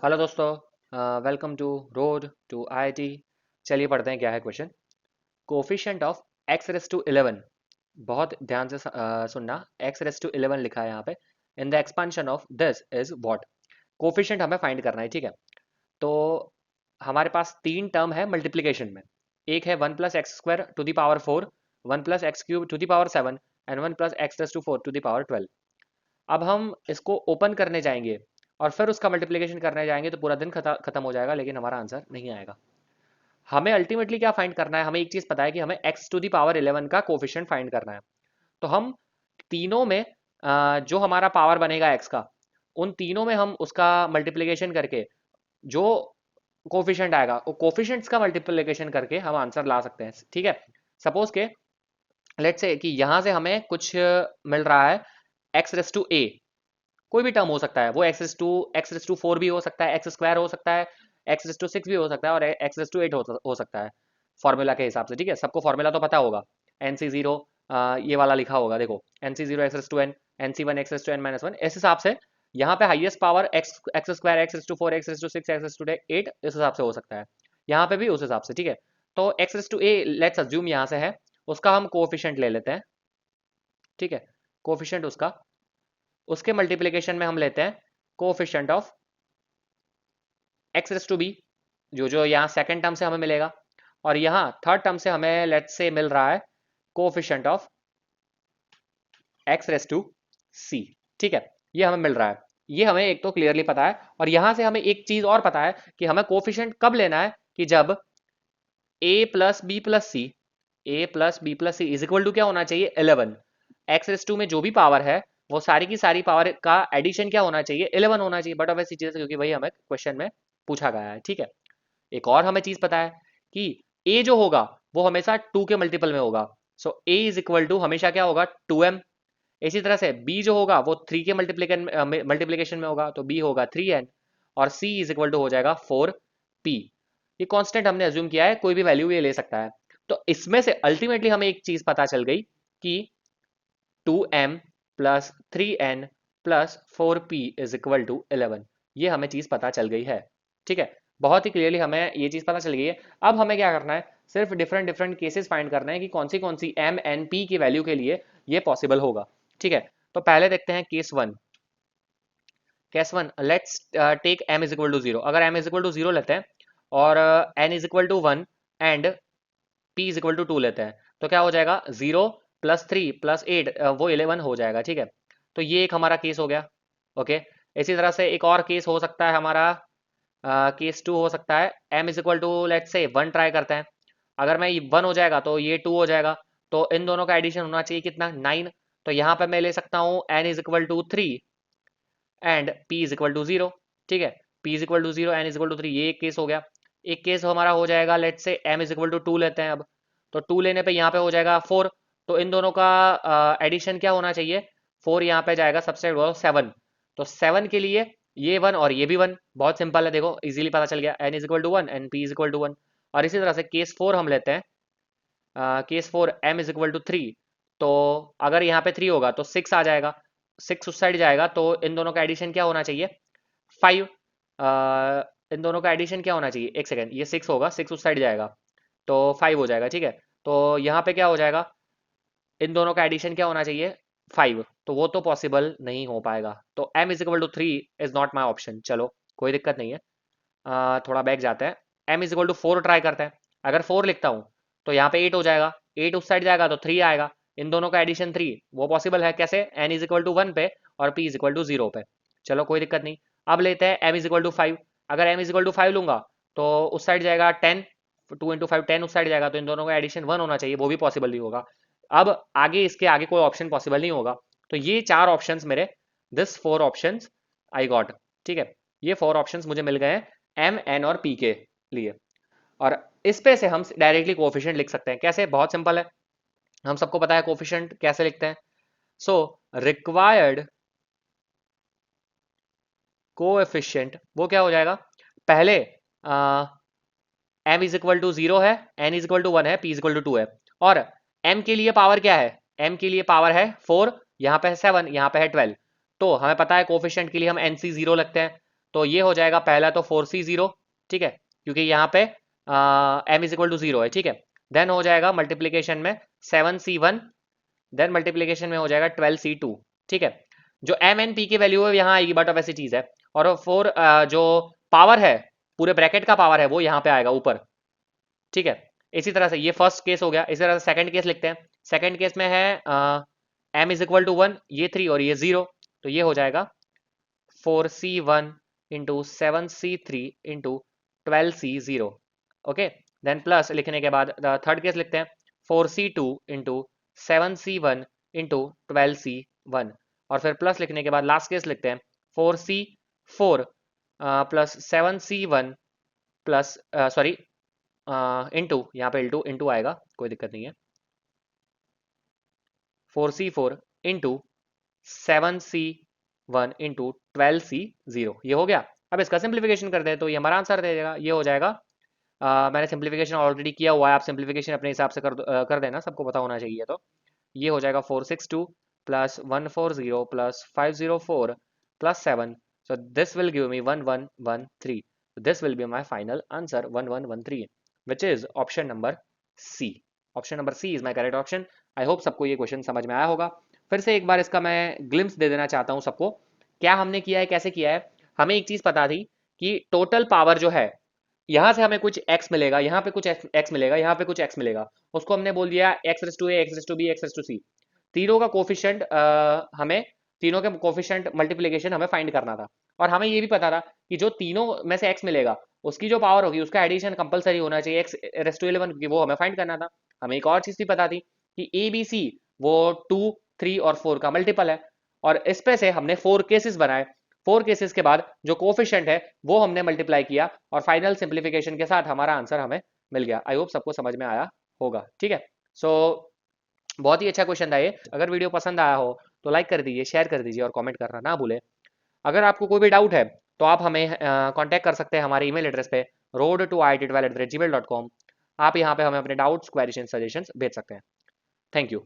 Hello दोस्तों, welcome to road to IIT. चलिए पढ़ते हैं क्या है question. Coefficient of x raise to 11। बहुत ध्यान से सुनना। एक्स रेस टू 11 लिखा है यहाँ पे। In the expansion of this is what. Coefficient हमें फाइंड करना है, ठीक है। तो हमारे पास तीन टर्म है मल्टीप्लिकेशन में। एक है 1 + x² to the power 4, 1 + x³ to the power 7 and 1 + x⁴ to the power 12। अब हम इसको ओपन करने जाएंगे और फिर उसका मल्टीप्लिकेशन करने जाएंगे तो पूरा दिन खत्म हो जाएगा, लेकिन हमारा आंसर नहीं आएगा। हमें अल्टीमेटली क्या फाइंड करना है, हमें एक चीज पता है कि हमें x टू दी पावर 11 का कोफिशिएंट फाइंड करना है। तो हम तीनों में जो हमारा पावर बनेगा x का, उन तीनों में हम उसका मल्टीप्लिकेशन करके जो कोफिशिएंट आएगा वो कोफिशिएंट्स का मल्टीप्लिकेशन करके हम आंसर ला सकते हैं, ठीक है। सपोज के लेट्स से कि यहां से हमें कुछ मिल रहा है x⁴ कोई भी टर्म हो सकता है, वो x⁴ भी हो सकता है, x² हो सकता है, x⁶ भी हो सकता है और x⁴ हो सकता है फॉर्मूला के हिसाब से, ठीक है। सबको फॉर्मूला तो पता होगा। NC0 ये वाला लिखा होगा, देखो NC0 x⁴n, NC1 x⁴n-1। इस हिसाब से यहाँ पे highest power x², x⁴, x⁶, x⁴8 इस हिसाब से हो सकता है। यहाँ पे भी उस हिसाब से, ठीक है। तो x⁴a लेट्स अज्यूम यहाँ से है, उसका हम कोएफिशिएंट ले लेते हैं, ठीक है। कोएफिशिएंट उसका, उसके मल्टीप्लिकेशन में हम लेते हैं कोएफिशिएंट ऑफ x⁵b, जो जो यहाँ सेकंड टर्म से हमें मिलेगा, और यहाँ थर्ड टर्म से हमें लेट्स से मिल रहा है कोएफिशिएंट ऑफ x⁻c, ठीक है। ये हमें मिल रहा है, ये हमें एक तो क्लियरली पता है। और यहाँ से हमें एक चीज और पता है कि हमें कोएफिशिएंट कब लेना है, कि जब a + b + c, is equal to क्या होना चाहिए 11। x⁻² में जो भी पावर है वो सारी की सारी पावर का एडिशन क्या होना चाहिए 11 होना चाहिए, बट ऑब्वियस चीज है क्योंकि वही हमें क्वेश्चन में पूछा गया है, ठीक है। एक और हमें चीज पता है कि a जो होगा वो हमेशा 2 के मल्टीपल में होगा। सो a इज इक्वल टू हमेशा क्या होगा 2m। इसी तरह से b जो होगा वो 3 के मल्टीप्लिकेशन में होगा, तो b होगा 3n। और c इज इक्वल टू हो जाएगा 4p। ये कांस्टेंट हमने अज्यूम किया है, कोई भी वैल्यू ये ले सकता है। तो इसमें से अल्टीमेटली हमें एक चीज पता चल गई कि 2m + 3n + 4p is equal to 11। ये हमें चीज पता चल गई है, ठीक है। बहुत ही क्लियरली हमें ये चीज पता चल गई है। अब हमें क्या करना है, सिर्फ डिफरेंट डिफरेंट केसेस फाइंड करना है कि कौन सी m n p की वैल्यू के लिए ये पॉसिबल होगा, ठीक है। तो पहले देखते हैं case one let's take m is equal to 0। अगर m इज इक्वल टू 0 लेते हैं और n is equal to 1 and p is equal to 2 लेते हैं, तो क्या हो जाएगा 0 + 3 + 8 वो 11 हो जाएगा, ठीक है। तो ये एक हमारा केस हो गया, ओके। इसी तरह से एक और केस हो सकता है हमारा, केस 2 हो सकता है m is equal to let's say 1 try करते हैं। अगर मैं 1 हो जाएगा तो ये 2 हो जाएगा, तो इन दोनों का एडिशन होना चाहिए कितना 9। तो यहाँ पे मैं ले सकता हूँ n is equal to 3 and p is equal to 0, ठीक है। p is equal to 0, n is equal to 3, ये एक केस हो गया। एक केस हमारा हो जाएगा let's say m is equal to 2 लेते हैं अब। तो 2 लेने पे यहाँ पे हो जाएगा 4। तो इन दोनों का एडिशन क्या होना चाहिए, 4 यहाँ पे जाएगा सबसे 7। तो 7 के लिए ये 1 और ये भी 1, बहुत सिंपल है, देखो इजीली पता चल गया n is equal to 1 and p is equal to 1। और इसी तरह से केस 4 हम लेते हैं, case 4 m is equal to 3। तो अगर यहाँ पे 3 होगा तो 6 आ जाएगा, 6 उस साइड जाएगा, तो इन दोनों का एडिशन क्या होना चाहिए 5। इन दोनों का एडिशन क्या होना चाहिए, एक सेकेंड, ये 6 होगा, 6 उस साइड जाएगा तो 5 हो जाएगा, ठीक है। तो यहाँ पे क्या हो जाएगा, इन दोनों का एडिशन क्या होना चाहिए 5, तो वो तो पॉसिबल नहीं हो पाएगा। तो m is equal to 3 is not my option. चलो कोई दिक्कत नहीं है, थोड़ा बैक जाते हैं। m is equal to 4 try करते हैं। अगर 4 लिखता हूँ तो यहाँ पे 8 हो जाएगा, 8 उस साइड जाएगा तो 3 आएगा। इन दोनों का एडिशन 3 वो पॉसिबल है कैसे, n इज इक्वल टू 1 पे और p इज इक्वल टू 0 पे। चलो कोई दिक्कत नहीं। अब लेते हैं m इज इक्वल टू 5। अगर m इज इक्वल टू 5 लूंगा तो उस साइड जाएगा 10, 2 इंटू 5 10 उस साइड जाएगा, तो इन दोनों का एडिशन 1 होना चाहिए, वो भी पॉसिबल नहीं होगा। अब आगे इसके आगे कोई ऑप्शन पॉसिबल नहीं होगा। तो ये 4 ऑप्शंस मेरे, दिस 4 ऑप्शंस आई गॉट, ठीक है। ये 4 ऑप्शंस मुझे मिल गए हैं m n और p के लिए। और इस पे से हम डायरेक्टली कोएफिशिएंट लिख सकते हैं, कैसे, बहुत सिंपल है। हम सबको पता है कोएफिशिएंट कैसे लिखते हैं। सो रिक्वायर्ड कोएफिशिएंट वो क्या हो जाएगा, पहले m इज इक्वल टू 0 है, n इज इक्वल टू 1 है, p इज इक्वल टू 2 है। और m के लिए पावर क्या है, m के लिए पावर है 4, यहाँ पे है 7, यहाँ पे है 12। तो हमें पता है कोएफिशिएंट के लिए हम nc 0 लगते हैं। तो ये हो जाएगा पहला तो 4c0, ठीक है, क्योंकि यहाँ पे m इज इक्वल टू 0 है, ठीक है। देन हो जाएगा मल्टीप्लीकेशन में 7c1, देन मल्टीप्लीकेशन में हो जाएगा 12c2, ठीक है। जो m n p की वैल्यू है यहाँ आएगी, बट ऑफ ऐसी चीज है। और 4 जो पावर है, पूरे ब्रैकेट का पावर है, वो यहाँ पे आएगा ऊपर, ठीक है। इसी तरह से ये फर्स्ट केस हो गया। इसी तरह से सेकंड केस लिखते हैं। सेकंड केस में है m इज इक्वल टू 1, ये 3 और ये 0, तो ये हो जाएगा 4c1 into 7c3 into 12c0, okay. Then plus लिखने के बाद थर्ड केस लिखते हैं 4c2 into 7c1 into 12c1, और फिर प्लस लिखने के बाद लास्ट केस लिखते हैं 4c4 plus 7c1 plus sorry into, यहाँ पे इंटू आएगा, कोई दिक्कत नहीं है, 4c4 into 7c1 into 12c0, ये हो गया। अब इसका सिंप्लीफिकेशन करते हैं तो ये हमारा आंसर दे देगा, ये हो जाएगा। मैंने सिंप्लीफिकेशन ऑलरेडी किया हुआ है, आप सिंप्लीफिकेशन अपने हिसाब से कर देना, सबको पता होना चाहिए। तो ये हो जाएगा 462 plus 140 plus 504 plus 7, so this will give me 1113, this will be my final answer 1113, which is option number C. Option number C is my correct option. I hope सबको ये क्वेश्चन समझ में आया होगा। फिर से एक बार इसका मैं ग्लिम्स दे देना चाहता हूँ सबको, क्या हमने किया है, कैसे किया है। हमें एक चीज पता थी कि टोटल पावर जो है, यहाँ से हमें कुछ x मिलेगा, यहाँ पे कुछ x मिलेगा, यहाँ पे कुछ x मिलेगा, उसको हमने बोल दिया x raise to a, x raise to b, x raise to c। तीनों का कोफिशिएंट हमें, तीनों के कोफिशिएंट मल्टीप्लिकेशन हमें फाइंड करना था। और हमें ये भी पता था कि जो तीनों में से x मिलेगा, उसकी जो पावर होगी उसका एडिशन कंपलसरी होना चाहिए x रेज़ टू 11, क्योंकि वो हमें फाइंड करना था। हमें एक और चीज भी पता थी कि ए बी सी वो 2, 3 और 4 का मल्टीपल है, और इस पे से हमने 4 केसेस बनाए। 4 केसेस के बाद जो कोफिशिएंट है वो हमने मल्टीप्लाई किया, और फाइनल सिंप्लीफिकेशन के साथ हमारा आंसर हमें मिल गया। आई होप सबको समझ में आया होगा, ठीक है। सो बहुत ही अच्छा क्वेश्चन था ये। अगर वीडियो पसंद आया हो तो लाइक कर दीजिए, शेयर कर दीजिए और कमेंट करना ना भूलें। अगर आपको कोई भी डाउट है तो आप हमें कांटेक्ट कर सकते हैं हमारे ईमेल एड्रेस पे road2it12@gmail.com। आप यहाँ पे हमें अपने डाउट्स, क्वेरीज, सजेशंस भेज सकते हैं। Thank you.